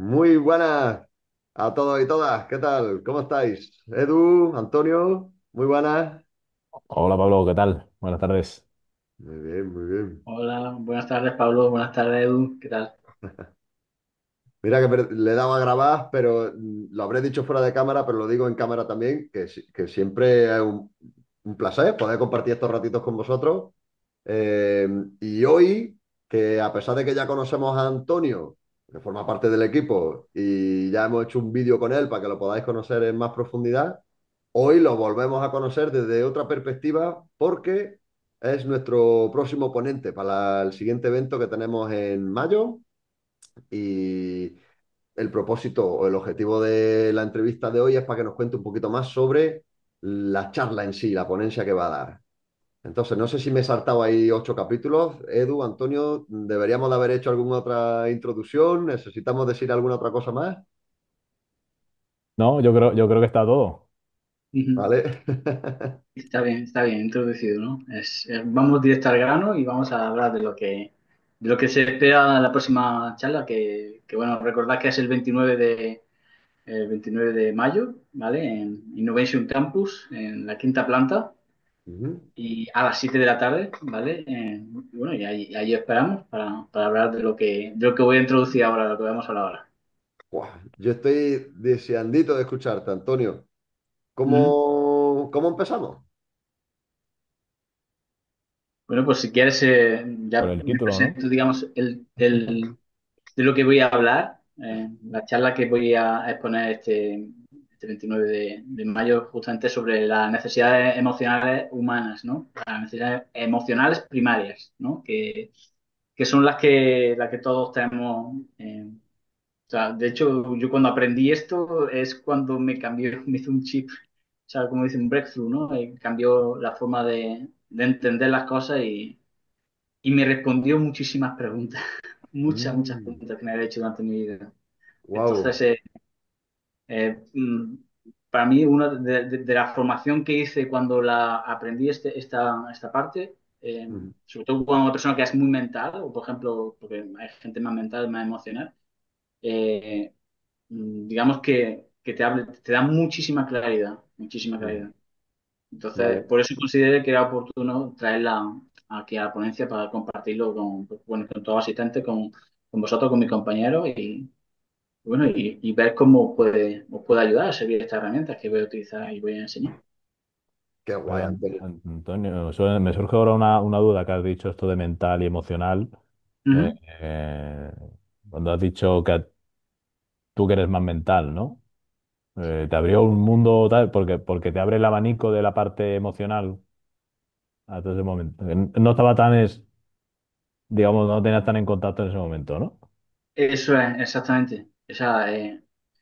Muy buenas a todos y todas. ¿Qué tal? ¿Cómo estáis? Edu, Antonio, muy buenas. Hola Pablo, ¿qué tal? Buenas tardes. Muy bien, muy bien. Hola, buenas tardes Pablo, buenas tardes Edu, ¿qué tal? Mira que le he dado a grabar, pero lo habré dicho fuera de cámara, pero lo digo en cámara también, que siempre es un placer poder compartir estos ratitos con vosotros. Eh, y hoy, que a pesar de que ya conocemos a Antonio, que forma parte del equipo, y ya hemos hecho un vídeo con él para que lo podáis conocer en más profundidad, hoy lo volvemos a conocer desde otra perspectiva porque es nuestro próximo ponente para el siguiente evento que tenemos en mayo. Y el propósito o el objetivo de la entrevista de hoy es para que nos cuente un poquito más sobre la charla en sí, la ponencia que va a dar. Entonces, no sé si me he saltado ahí 8 capítulos. Edu, Antonio, ¿deberíamos de haber hecho alguna otra introducción? ¿Necesitamos decir alguna otra cosa más? No, yo creo que está todo. Ujú. ¿Vale? Está bien introducido, ¿no? Vamos directo al grano y vamos a hablar de lo que se espera en la próxima charla, bueno, recordad que es el 29 de mayo, ¿vale? En Innovation Campus, en la quinta planta, Ujú. y a las 7 de la tarde, ¿vale? Bueno, y ahí esperamos para hablar de lo que voy a introducir ahora, de lo que vamos a hablar ahora. Buah, yo estoy deseandito de escucharte, Antonio. Ujú. ¿Cómo empezamos? Bueno, pues si quieres, Por ya el me título, ¿no? presento, digamos, de lo que voy a hablar, la charla que voy a exponer este 29 de mayo, justamente sobre las necesidades emocionales humanas, ¿no? Las necesidades emocionales primarias, ¿no? Que son las que todos tenemos. O sea, de hecho, yo cuando aprendí esto es cuando me cambió, me hizo un chip, o sea, como dicen, un breakthrough, ¿no? Cambió la forma de entender las cosas y me respondió muchísimas preguntas, muchas preguntas que me había hecho durante mi vida. Wow. Entonces, eh, mm, para mí, una de la formación que hice cuando la aprendí esta parte, sobre todo cuando una persona que es muy mental, o por ejemplo, porque hay gente más mental, más emocional, eh, digamos que te da muchísima claridad, muchísima claridad. Entonces, Vale. por eso consideré que era oportuno traerla aquí a la ponencia para compartirlo bueno, con todo asistente, con vosotros, con mis compañeros bueno, y ver cómo os puede ayudar a servir estas herramientas que voy a utilizar y voy a enseñar. Qué Oye, guay, Antonio. Antonio, me surge ahora una duda que has dicho esto de mental y emocional. Eh, Ujú. eh, Cuando has dicho que tú que eres más mental, ¿no? Te abrió un mundo tal, porque te abre el abanico de la parte emocional hasta ese momento. No estaba digamos, no tenías tan en contacto en ese momento, ¿no? Eso es, exactamente. O sea,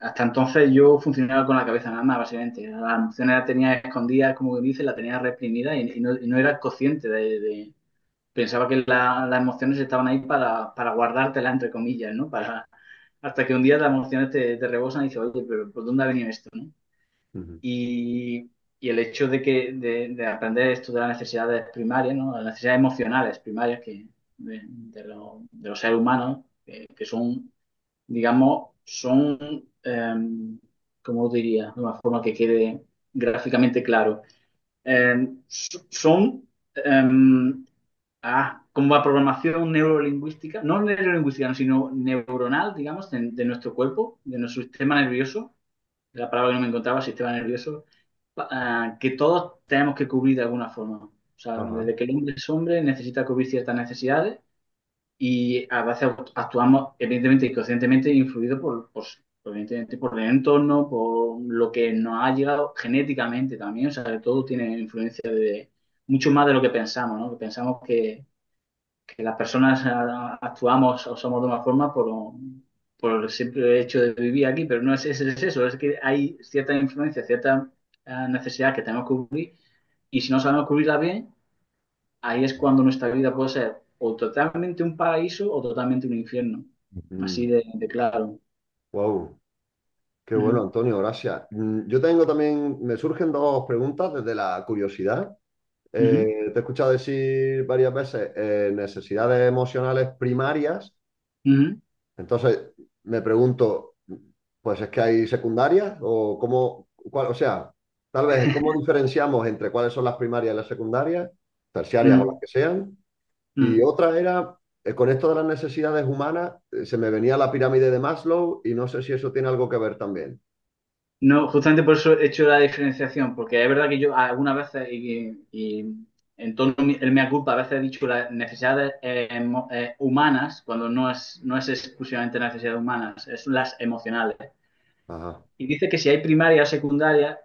hasta entonces yo funcionaba con la cabeza nada más, básicamente. Las emociones las tenía escondidas, como que dice, la tenía reprimida y no era consciente pensaba que las emociones estaban ahí para guardártela, entre comillas, ¿no? Hasta que un día las emociones te rebosan y dices, oye, pero ¿por dónde ha venido esto, no? Ujú. Y el hecho de aprender esto de las necesidades primarias, ¿no? Las necesidades emocionales primarias de los seres humanos, que son, digamos, ¿cómo lo diría? De una forma que quede gráficamente claro. Son como la programación neurolingüística, no neurolingüística, sino neuronal, digamos, de nuestro cuerpo, de nuestro sistema nervioso, la palabra que no me encontraba, sistema nervioso, que todos tenemos que cubrir de alguna forma. O sea, Ajá. desde que el hombre es hombre necesita cubrir ciertas necesidades y a veces actuamos, evidentemente, inconscientemente, influidos evidentemente, por el entorno, por lo que nos ha llegado genéticamente también. O sea, que todo tiene influencia de mucho más de lo que pensamos, ¿no? Que pensamos que las personas actuamos o somos de una forma por el simple hecho de vivir aquí, pero no es eso, es que hay cierta influencia, cierta necesidad que tenemos que cubrir y si no sabemos cubrirla bien, ahí es cuando nuestra vida puede ser o totalmente un paraíso o totalmente un infierno. Así de claro. Wow. Qué bueno, Ujú, Antonio, gracias. Yo tengo también, me surgen dos preguntas desde la curiosidad. ujú, Te he escuchado decir varias veces necesidades emocionales primarias. ujú. Entonces, me pregunto, pues es que hay secundarias o cómo, o sea, tal vez cómo diferenciamos entre cuáles son las primarias y las secundarias, terciarias o las Mm, que sean. Y mm. otra era, con esto de las necesidades humanas, se me venía la pirámide de Maslow y no sé si eso tiene algo que ver también. No, justamente por eso he hecho la diferenciación, porque es verdad que yo algunas veces, y en tono el mea culpa, a veces he dicho las necesidades humanas, cuando no es exclusivamente necesidades humanas, es las emocionales. Ajá, Y dice que si hay primaria o secundaria,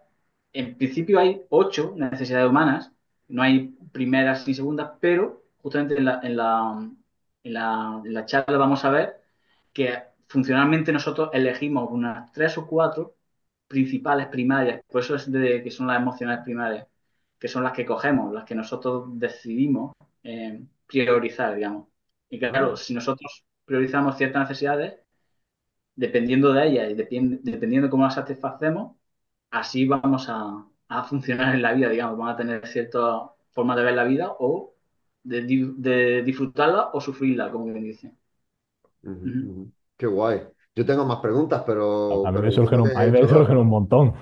en principio hay 8 necesidades humanas, no hay primeras ni segundas, pero justamente en la charla vamos a ver que funcionalmente nosotros elegimos unas 3 o 4 principales primarias, por eso es de que son las emocionales primarias, que son las que cogemos, las que nosotros decidimos priorizar, digamos. Y claro, ah, si nosotros priorizamos ciertas necesidades, dependiendo de ellas y dependiendo de cómo las satisfacemos, así vamos a funcionar en la vida, digamos, vamos a tener cierta forma de ver la vida o de disfrutarla o sufrirla, como bien dice. ujú, Ujú. ujú. Qué guay. Yo tengo más preguntas, A mí pero me entiendo surgen que a he mí hecho me dos, surgen un ¿no? montón.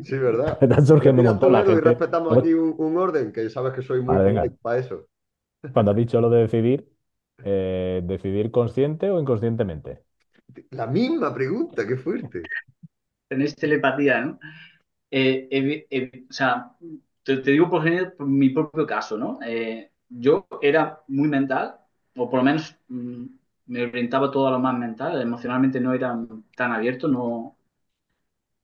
Sí, ¿verdad? Me están Pues surgiendo un mira montón. tú, La Edu, y gente. respetamos aquí un orden, que sabes que soy muy Vale, venga. polite para eso. Cuando has dicho lo de decidir, ¿decidir consciente o inconscientemente? La misma pregunta, qué fuerte. Tenéis telepatía, ¿no? O sea, te digo por mi propio caso, ¿no? Yo era muy mental, o por lo menos me orientaba todo a lo más mental, emocionalmente no era tan abierto, no.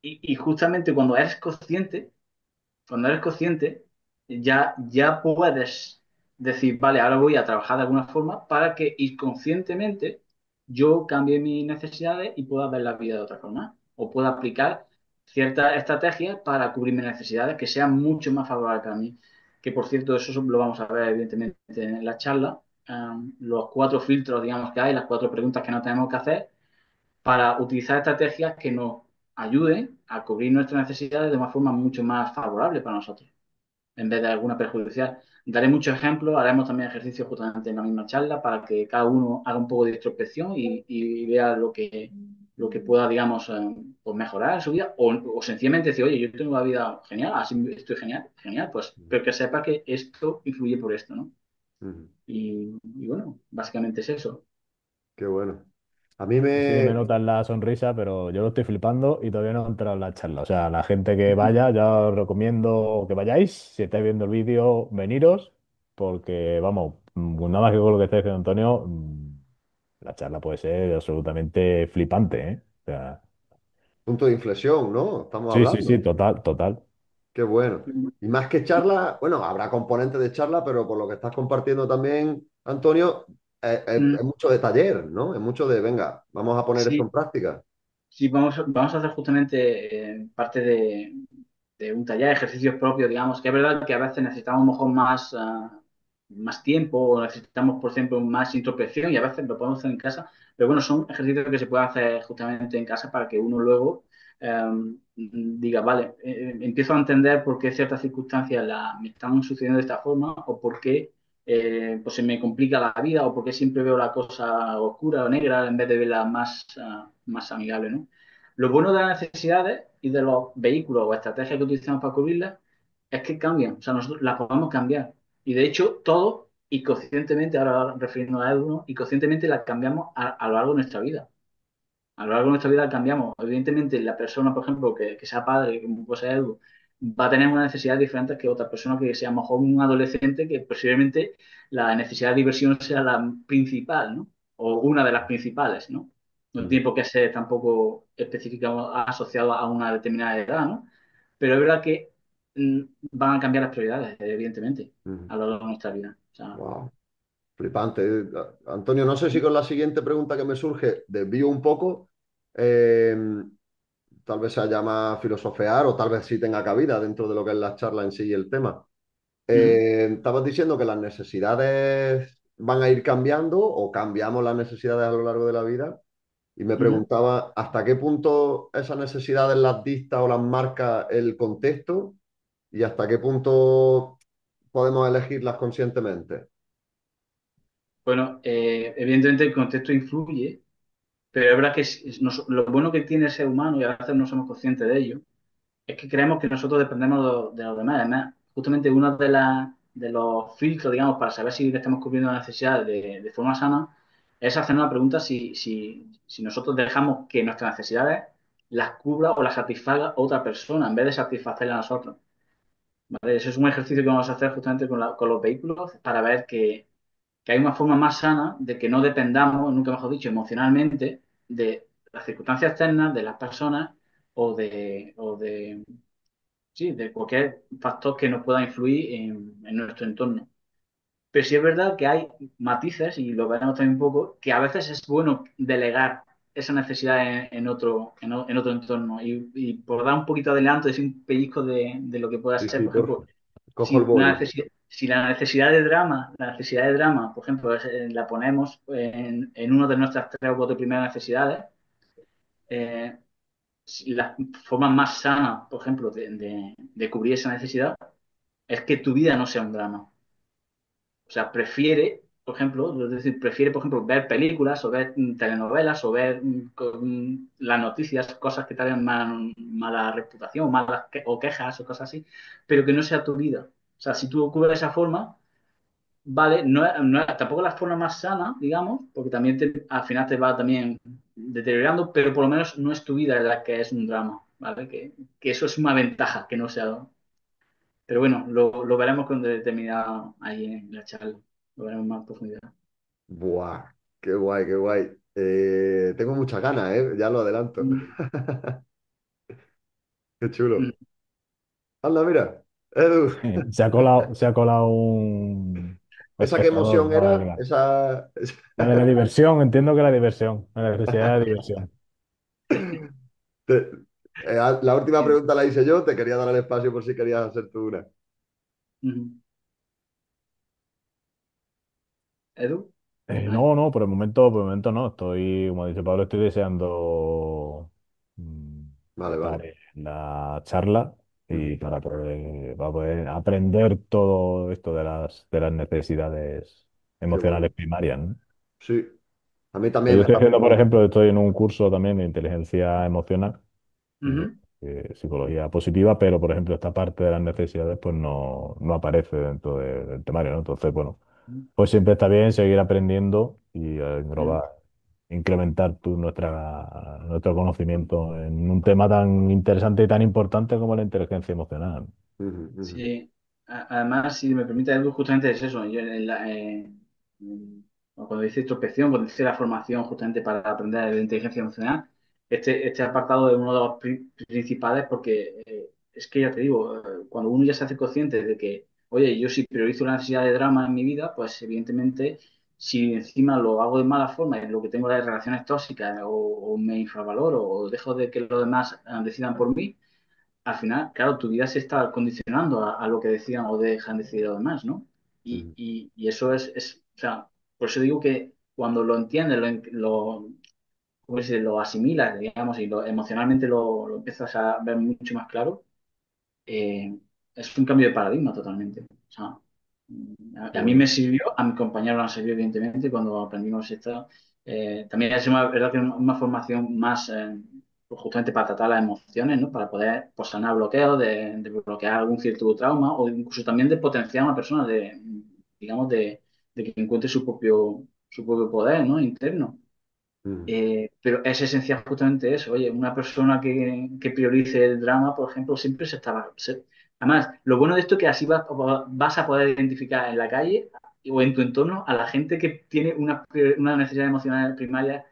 Y justamente cuando eres consciente, ya puedes decir, vale, ahora voy a trabajar de alguna forma para que inconscientemente yo cambie mis necesidades y pueda ver la vida de otra forma. O pueda aplicar ciertas estrategias para cubrir mis necesidades que sean mucho más favorables para mí. Que por cierto, eso lo vamos a ver evidentemente en la charla. Los 4 filtros, digamos, que hay, las 4 preguntas que no tenemos que hacer para utilizar estrategias que nos ayuden a cubrir nuestras necesidades de una forma mucho más favorable para nosotros, en vez de alguna perjudicial. Daré muchos ejemplos, haremos también ejercicios justamente en la misma charla para que cada uno haga un poco de introspección y vea lo que pueda, digamos, pues mejorar en su vida o sencillamente decir, oye, yo tengo una vida genial, así estoy genial, genial, pues, pero que sepa que esto influye por esto, ¿no? Ujú, Y bueno, básicamente es eso. qué bueno. A mí Sí que me me... notan la sonrisa, pero yo lo estoy flipando y todavía no he entrado en la charla. O sea, la gente que vaya, ya os recomiendo que vayáis. Si estáis viendo el vídeo, veniros, porque vamos, nada más que con lo que está diciendo Antonio, la charla puede ser absolutamente flipante, ¿eh? O sea, Punto de inflexión, ¿no? Estamos sí, sí, sí, hablando. total, total. Qué bueno. Y más que charla, bueno, habrá componentes de charla, pero por lo que estás compartiendo también, Antonio, es mucho de taller, ¿no? Es mucho de, venga, vamos a poner esto en Sí, práctica. sí, vamos a hacer justamente parte de un taller de ejercicios propios, digamos, que es verdad que a veces necesitamos a lo mejor más, más tiempo o necesitamos, por ejemplo, más introspección y a veces lo podemos hacer en casa, pero bueno, son ejercicios que se pueden hacer justamente en casa para que uno luego diga, vale, empiezo a entender por qué ciertas circunstancias me están sucediendo de esta forma o por qué pues se me complica la vida o por qué siempre veo la cosa oscura o negra en vez de verla más, más amigable, ¿no? Lo bueno de las necesidades y de los vehículos o estrategias que utilizamos para cubrirlas es que cambian, o sea, nosotros las podemos cambiar. Y de hecho, todos, y conscientemente, ahora refiriéndonos a uno, y conscientemente las cambiamos a lo largo de nuestra vida. A lo largo de nuestra vida cambiamos. Evidentemente, la persona, por ejemplo, que sea padre, como puede ser Edu, va a tener unas necesidades diferentes que otra persona que sea a lo mejor un adolescente que posiblemente la necesidad de diversión sea la principal, ¿no? O una de las principales, ¿no? No Ujú, tiene por qué ser tampoco específico asociado a una determinada edad, ¿no? Pero es verdad que mm, van a cambiar las prioridades, evidentemente, ujú. a lo largo de nuestra vida. O sea, Wow, flipante. Antonio, no sé si con la siguiente pregunta que me surge desvío un poco. Eh, Tal vez se llama filosofear o tal vez sí tenga cabida dentro de lo que es la charla en sí y el tema. ujú, Estabas diciendo que las necesidades van a ir cambiando o cambiamos las necesidades a lo largo de la vida y me ujú. preguntaba hasta qué punto esas necesidades las dicta o las marca el contexto y hasta qué punto podemos elegirlas conscientemente. Bueno, evidentemente el contexto influye. pero es verdad que lo bueno que tiene el ser humano, y a veces no somos conscientes de ello, es que creemos que nosotros dependemos de los demás. Además, justamente uno de los filtros, digamos, para saber si estamos cubriendo las necesidades de forma sana, es hacer una pregunta si nosotros dejamos que nuestras necesidades las cubra o las satisfaga otra persona en vez de satisfacerlas a nosotros. ¿Vale? Eso es un ejercicio que vamos a hacer justamente con los vehículos para ver que hay una forma más sana de que no dependamos, nunca mejor dicho, emocionalmente de las circunstancias externas, de las personas sí, de cualquier factor que nos pueda influir en nuestro entorno. Pero sí es verdad que hay matices, y lo veremos también un poco, que a veces es bueno delegar esa necesidad en otro entorno. Y por dar un poquito de adelanto, es un pellizco de lo que pueda Sí, ser, sí, por ejemplo, porfa. Cojo el boli. si la necesidad de drama, por ejemplo, la ponemos en una de nuestras tres o cuatro primeras necesidades, eh, si la forma más sana, por ejemplo, de cubrir esa necesidad es que tu vida no sea un drama. O sea, prefiere, por ejemplo, es decir, prefiere, por ejemplo, ver películas o ver telenovelas o ver las noticias, cosas que tengan mala reputación o quejas o cosas así, pero que no sea tu vida. O sea, si tú ocurres de esa forma, vale, tampoco la forma más sana, digamos, porque también al final te va también deteriorando, pero por lo menos no es tu vida la que es un drama, ¿vale? Que eso es una ventaja, que no sea. Pero bueno, lo veremos cuando termina ahí en la charla. Lo veremos más en profundidad. Buah, qué guay, qué guay. Tengo muchas ganas, ¿eh? Ya lo adelanto. Mm, Qué mm, chulo. Anda, mira. Edu, Se ha colado un ¿esa qué espectador, emoción no era? valga. La de la Esa- diversión, entiendo que la diversión, la necesidad de diversión. Te- la última sí. pregunta la hice yo, te quería dar el espacio por si querías hacer tú una. Ujú. ¿Edu? Ay. No, no, por el momento no. Estoy, como dice Pablo, estoy deseando Vale, estar vale. en la charla y Ujú. para poder aprender todo esto de las necesidades Qué emocionales bueno. primarias, ¿no? Sí, a mí Yo también me estoy haciendo, por pasó. ejemplo, estoy en un curso también de inteligencia emocional, de, Ujú, psicología positiva, pero, por ejemplo, esta parte de las necesidades pues no aparece dentro del temario, ¿no? Entonces, bueno, ujú, pues siempre está bien seguir aprendiendo y ujú. incrementar nuestro conocimiento en un tema tan interesante y tan importante como la inteligencia emocional. Ujú, ujú, Sí, además, si me permite, Edu, justamente es eso. Yo cuando dice introspección, cuando dice la formación justamente para aprender de inteligencia emocional, este apartado es uno de los principales porque es que ya te digo, cuando uno ya se hace consciente de que, oye, yo si priorizo la necesidad de drama en mi vida, pues evidentemente si encima lo hago de mala forma y lo que tengo es relaciones tóxicas o me infravaloro o dejo de que los demás decidan por mí, al final, claro, tu vida se está condicionando a lo que decían o dejan de decir los demás, ¿no? ujú, Y eso o sea, por eso digo que cuando lo entiendes, ¿cómo se dice? Lo asimilas, digamos, y emocionalmente lo empiezas a ver mucho más claro, eh, es un cambio de paradigma totalmente. O sea, qué a mí me bueno. sirvió, a mi compañero nos sirvió, evidentemente, cuando aprendimos esto. También es una, verdad que una formación más pues justamente para tratar las emociones, ¿no? Para poder pues, sanar bloqueos, de bloquear algún cierto trauma o incluso también de potenciar a una persona, digamos, de que encuentre su propio poder, ¿no? Interno. Ujú, Pero es esencial justamente eso. Oye, una persona que priorice el drama, por ejemplo, siempre se estaba. Además, lo bueno de esto es que así vas a poder identificar en la calle o en tu entorno a la gente que tiene una necesidad emocional primaria,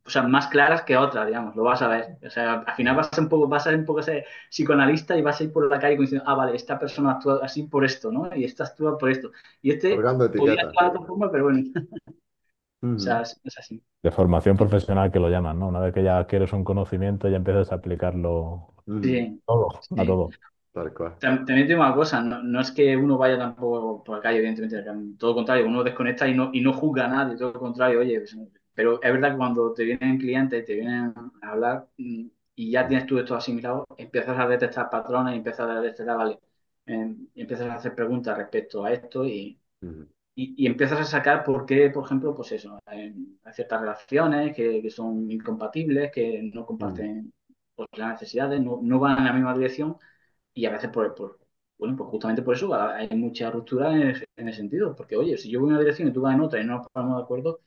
o sea, más claras que otras, digamos, lo vas a ver. O sea, al final ujú. vas a ser un poco ese psicoanalista y vas a ir por la calle diciendo, ah, vale, esta persona actúa así por esto, ¿no? Y esta actúa por esto. Y este Colgando podía etiquetas. actuar de otra forma, pero bueno, o sea, Ujú. es así. De formación profesional que lo llaman, ¿no? Una vez que ya adquieres un conocimiento, ya empiezas a aplicarlo Ujú. Sí, a sí. todo. Tal cual. También tengo una cosa, no es que uno vaya tampoco por la calle, evidentemente, todo lo contrario, uno desconecta y no juzga a nadie, todo lo contrario, oye, pero es verdad que cuando te vienen clientes y te vienen a hablar y ya tienes tú esto asimilado, empiezas a detectar patrones y empiezas a detectar, vale, y empiezas a hacer preguntas respecto a esto Ujú. y empiezas a sacar por qué, por ejemplo, pues eso, hay ciertas relaciones que son incompatibles, que no mm, comparten pues, las necesidades, no van en la misma dirección y a veces bueno, pues justamente por eso hay mucha ruptura en ese sentido, porque oye, si yo voy en una dirección y tú vas en otra y no nos ponemos de acuerdo,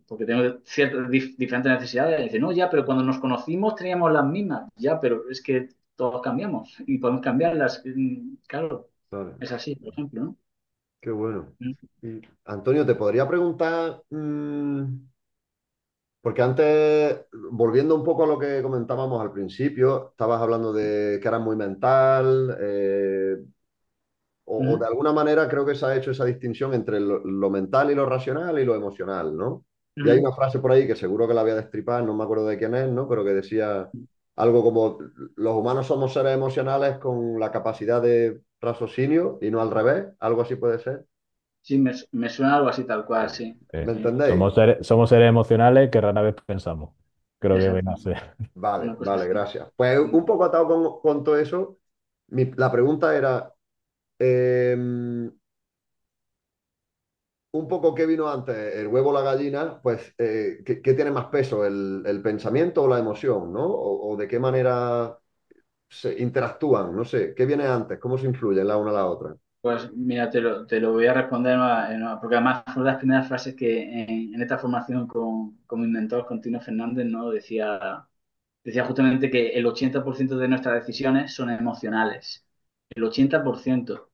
porque tengo ciertas diferentes necesidades, dice, no, ya, pero cuando nos conocimos teníamos las mismas, ya, pero es que todos cambiamos y podemos cambiarlas, claro, vale, es así, por ejemplo, ¿no? qué bueno. Mm, Y, Antonio, te podría preguntar, porque antes, volviendo un poco a lo que comentábamos al principio, estabas hablando de que eras muy mental, o de mm, alguna manera creo que se ha hecho esa distinción entre lo mental y lo racional y lo emocional, ¿no? Y hay mm. una frase por ahí que seguro que la voy a destripar, no me acuerdo de quién es, ¿no? Pero que decía algo como, los humanos somos seres emocionales con la capacidad de raciocinio y no al revés, algo así puede ser. Sí, me suena algo así tal cual, sí, ¿Me sí, entendéis? Somos seres emocionales que rara vez pensamos. Creo que viene a exactamente, ser. Vale, una cosa vale, así. gracias. Pues un poco atado con todo eso, la pregunta era, eh, un poco qué vino antes, el huevo o la gallina, pues ¿qué tiene más peso, el pensamiento o la emoción, ¿no? O de qué manera se interactúan, no sé, ¿qué viene antes? ¿Cómo se influyen la una a la otra? Pues mira, te lo voy a responder porque además fue una de las primeras frases que en esta formación con mi mentor, con Tino Fernández, ¿no? Decía justamente que el 80% de nuestras decisiones son emocionales. El 80%.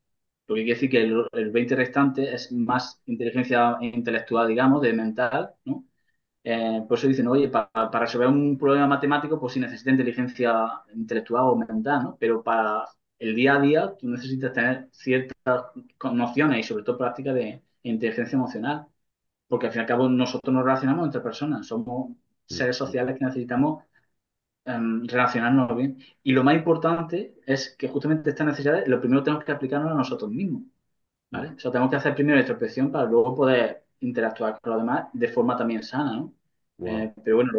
Lo que quiere decir que el 20 restante es más inteligencia intelectual, digamos, de mental, ¿no? Por eso dicen, oye, para resolver un problema matemático, pues sí necesita inteligencia intelectual o mental, ¿no? Pero para el día a día, tú necesitas tener ciertas nociones y sobre todo práctica de inteligencia emocional, porque al fin y al cabo nosotros nos relacionamos entre personas, somos Mm, seres mm, sociales que necesitamos relacionarnos bien. Y lo más importante es que justamente estas necesidades, lo primero tenemos que aplicarnos a nosotros mismos. mm. ¿Vale? O sea, tenemos que hacer primero introspección para luego poder interactuar con los demás de forma también sana, ¿no? Wow. Pero bueno,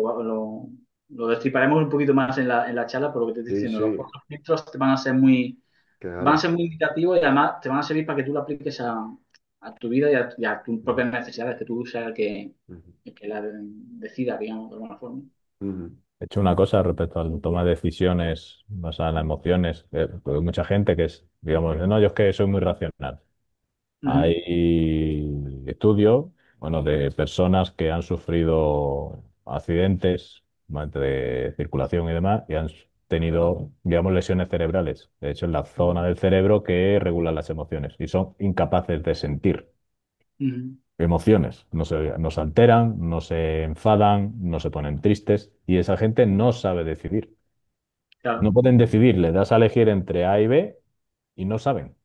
lo destriparemos un poquito más en la charla, por lo que te estoy Sí, diciendo. Los sí, cuatro filtros te van a ser claro. muy indicativos y además te van a servir para que tú lo apliques a tu vida y a tus propias necesidades, que tú seas Ujú, el que la decida, digamos, de alguna forma. ujú, He hecho una cosa respecto al toma de decisiones basadas en las emociones. Porque hay mucha gente que es, digamos, no, yo es que soy muy racional. Ujú, Hay estudios, bueno, de personas que han sufrido accidentes de circulación y demás y han tenido, digamos, lesiones cerebrales. De hecho, en la zona del cerebro que regula las emociones y son incapaces de sentir ujú. emociones. No se alteran, no se enfadan, no se ponen tristes y esa gente no sabe decidir. No Claro, pueden decidir, le das a elegir entre A y B y no saben.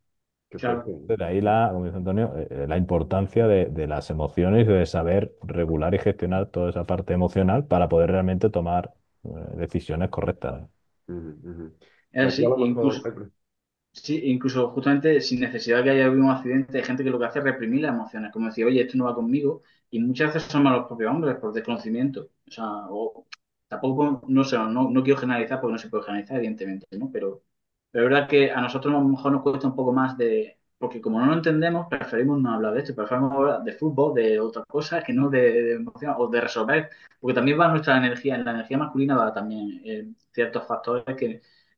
qué fuerte. claro. De ahí como dice Antonio, la importancia de las emociones y de saber regular y gestionar toda esa parte emocional para poder realmente tomar decisiones correctas. Ujú, ujú. Es Y aquí a así, lo mejor... sí, incluso justamente sin necesidad que haya habido un accidente, hay gente que lo que hace es reprimir las emociones, como decir, oye, esto no va conmigo, y muchas veces somos los propios hombres por desconocimiento. O sea, tampoco, no sé, no quiero generalizar porque no se puede generalizar, evidentemente, ¿no? Pero es verdad que a nosotros a lo mejor nos cuesta un poco más porque como no lo entendemos, preferimos no hablar de esto, preferimos hablar de fútbol, de otras cosas, que no de emoción, o de resolver, porque también va nuestra energía, en la energía masculina va también ciertos factores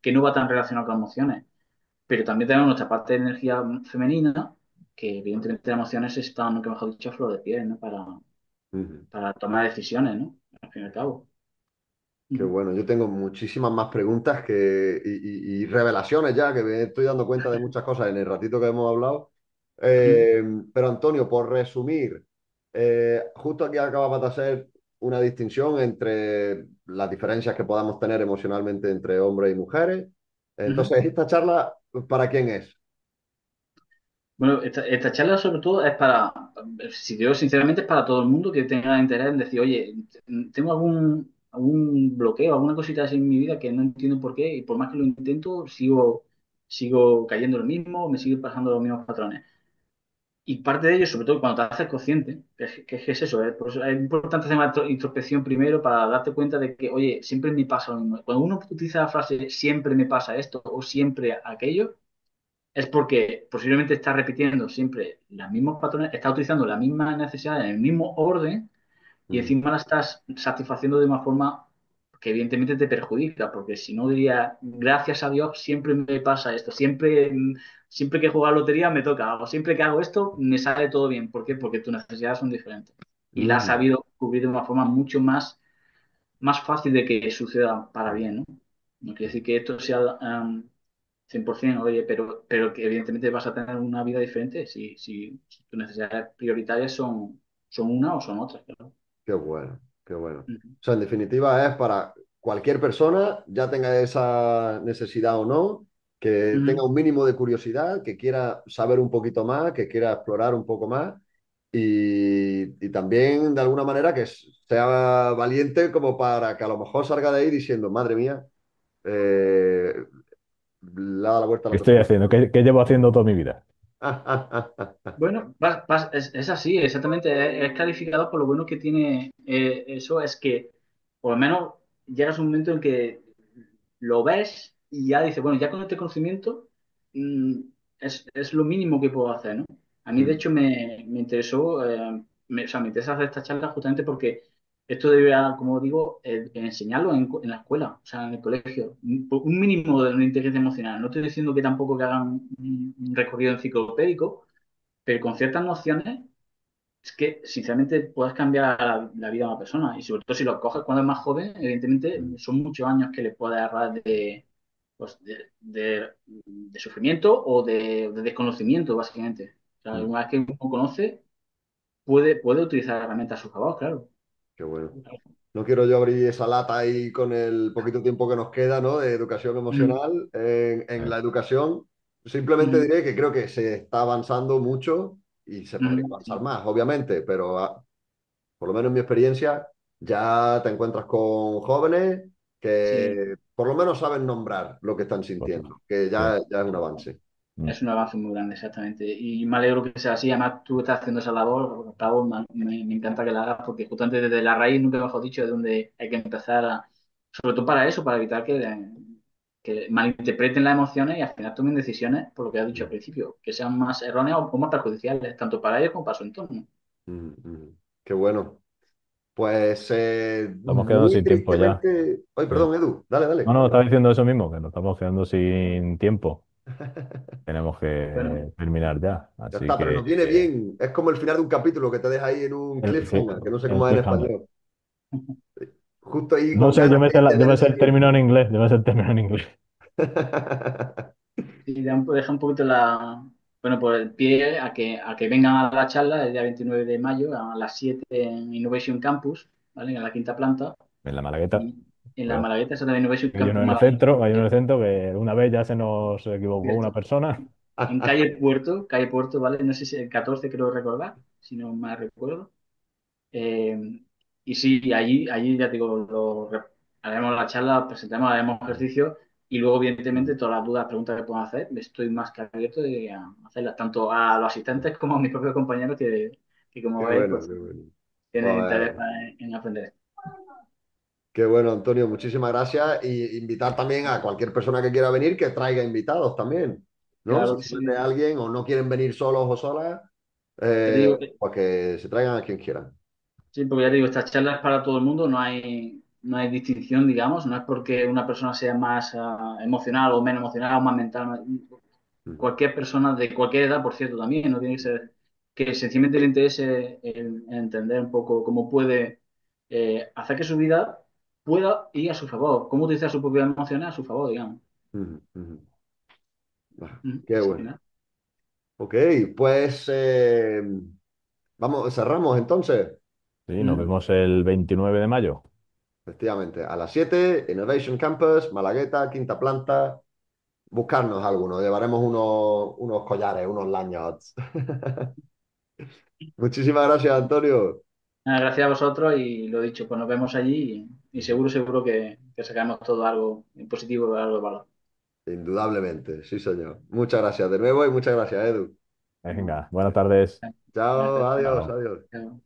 que no va tan relacionados con emociones. Pero también tenemos nuestra parte de energía femenina, que evidentemente las emociones están, nunca mejor dicho, a flor de piel, ¿no? Ujú. Para tomar decisiones, ¿no? Al fin y al cabo. Qué Ujú, bueno, yo tengo muchísimas más preguntas y revelaciones ya, que me estoy dando cuenta de muchas cosas en el ratito que hemos hablado. ujú, Pero Antonio, por resumir, justo aquí acabamos de hacer una distinción entre las diferencias que podamos tener emocionalmente entre hombres y mujeres. ujú. Entonces, ¿esta charla para quién es? Bueno, esta charla sobre todo es si te digo sinceramente, es para todo el mundo que tenga interés en decir, oye, tengo algún bloqueo, alguna cosita así en mi vida que no entiendo por qué, y por más que lo intento, sigo cayendo en lo mismo, me siguen pasando los mismos patrones. Y parte de ello, sobre todo cuando te haces consciente, que es eso, ¿eh? Por eso es importante hacer una introspección primero para darte cuenta de que, oye, siempre me pasa lo mismo. Cuando uno utiliza la frase siempre me pasa esto o siempre aquello, es porque posiblemente está repitiendo siempre los mismos patrones, está utilizando la misma necesidad en el mismo orden y Mm, encima la estás satisfaciendo de una forma que evidentemente te perjudica, porque si no diría, gracias a Dios siempre me pasa esto, siempre que juego a la lotería me toca, o siempre que hago esto me sale todo bien. ¿Por qué? Porque tus necesidades son diferentes. Y la has mm, sabido cubrir de una forma mucho más fácil de que suceda para bien, ¿no? No quiere decir que esto sea 100%, oye, pero que evidentemente vas a tener una vida diferente si tus necesidades prioritarias son una o son otras, claro. qué bueno, qué bueno. Ujú. O sea, en definitiva es para cualquier persona, ya tenga esa necesidad o no, que tenga Ujú. un mínimo de curiosidad, que quiera saber un poquito más, que quiera explorar un poco más y también de alguna manera que sea valiente como para que a lo mejor salga de ahí diciendo, madre mía, eh, le ha dado la vuelta a ¿Qué la estoy tortilla. haciendo? ¿Qué llevo haciendo toda mi vida? Bueno, es así, exactamente. Es calificado por lo bueno que tiene eso, es que por lo menos llegas a un momento en que lo ves y ya dices, bueno, ya con este conocimiento mm, es lo mínimo que puedo hacer, ¿no? A mí, de Mm, hecho, me interesó, o sea, me interesa hacer esta charla justamente porque esto debería, como digo, enseñarlo en la escuela, o sea, en el colegio. Un mínimo de una inteligencia emocional. No estoy diciendo que tampoco que hagan un recorrido enciclopédico, pero con ciertas nociones es que, sinceramente, puedes cambiar la vida de una persona. Y sobre todo si lo coges cuando es más joven, evidentemente mm, son muchos años que le puedes ahorrar de sufrimiento o de desconocimiento, básicamente. O sea, mm. una vez que uno conoce, puede utilizar herramientas a su favor, claro. Qué bueno. No quiero yo abrir esa lata ahí con el poquito tiempo que nos queda, ¿no? De educación Mm, emocional en Eh, la educación. Simplemente mm, diré que creo que se está avanzando mucho y se podría avanzar sí, más, obviamente, pero por lo menos en mi experiencia ya te encuentras con jóvenes sí. que por lo menos saben nombrar lo que están Correcto. sintiendo, que Sí. ya es un avance. Mm. Es un avance muy grande, exactamente. Y me alegro que sea así. Además, tú estás haciendo esa labor, Pablo, me encanta que la hagas, porque justamente desde la raíz, nunca mejor dicho, de donde hay que empezar sobre todo para eso, para evitar que malinterpreten las emociones y al final tomen decisiones, por lo que has dicho al principio, que sean más erróneas o más perjudiciales, tanto para ellos como para su entorno. Mm, mm. Qué bueno. Pues Estamos quedando muy sin tiempo ya. tristemente... Ay, Sí. perdón, Edu, dale, No, dale. no, estaba diciendo eso mismo, que nos estamos quedando sin tiempo. Tenemos Bueno, que terminar ya. Ya Así está, pero que nos viene bien. Es como el final de un capítulo que te deja ahí en un sí, cliffhanger, que no sé el cómo es en cliffhanger. español. Justo ahí No con sé, ganas de yo me ver sé el el término siguiente. en inglés, yo me sé el término en inglés. sí, deja un poquito bueno, por el pie a que vengan a la charla el día 29 de mayo a las 7 en Innovation Campus, ¿vale? En la quinta planta. En la Malagueta. Y en la Cuidado. Malagueta, esa de Innovation Hay uno Campus en el Malagueta. centro, hay uno en el centro que una vez ya se nos equivocó una Cierto. persona. En calle Puerto, ¿vale? No sé si el 14 creo recordar, si no mal recuerdo. Eh, y sí, allí ya te digo, haremos la charla, presentaremos, haremos ejercicio y luego, evidentemente, todas las dudas, preguntas que puedan hacer, estoy más que abierto de a hacerlas, tanto a los asistentes como a mis propios compañeros que como Qué veis, bueno, pues qué bueno. tienen interés Pues, en aprender. qué bueno, Antonio, muchísimas gracias. Y invitar también a cualquier persona que quiera venir que traiga invitados también, ¿no? Si Claro que saben de sí. alguien o no quieren venir solos o solas, Ya te digo, pues que se traigan a quien quieran. sí, porque ya te digo, esta charla es para todo el mundo, no hay distinción, digamos, no es porque una persona sea más emocional o menos emocional o más mental. Ujú, Cualquier persona de cualquier edad, por cierto, también, no tiene que ser que sencillamente le interese el entender un poco cómo puede hacer que su vida pueda ir a su favor, cómo utilizar sus propias emociones a su favor, digamos. ujú, ujú. Qué Así que bueno. nada. Ok, pues vamos, cerramos entonces. Sí, nos Ujú. vemos el 29 de mayo. Efectivamente, a las 7 Innovation Campus, Malagueta, quinta planta. Buscarnos algunos, llevaremos unos collares, unos lanyards. Muchísimas gracias, Antonio. Nada, gracias a vosotros y lo dicho, pues nos vemos allí y seguro que sacamos todo algo positivo, algo de valor. Indudablemente, sí, señor. Muchas gracias de nuevo y muchas gracias, Edu. Venga, buenas tardes. Buenas Chao, tardes. adiós, Chao. adiós. Chao.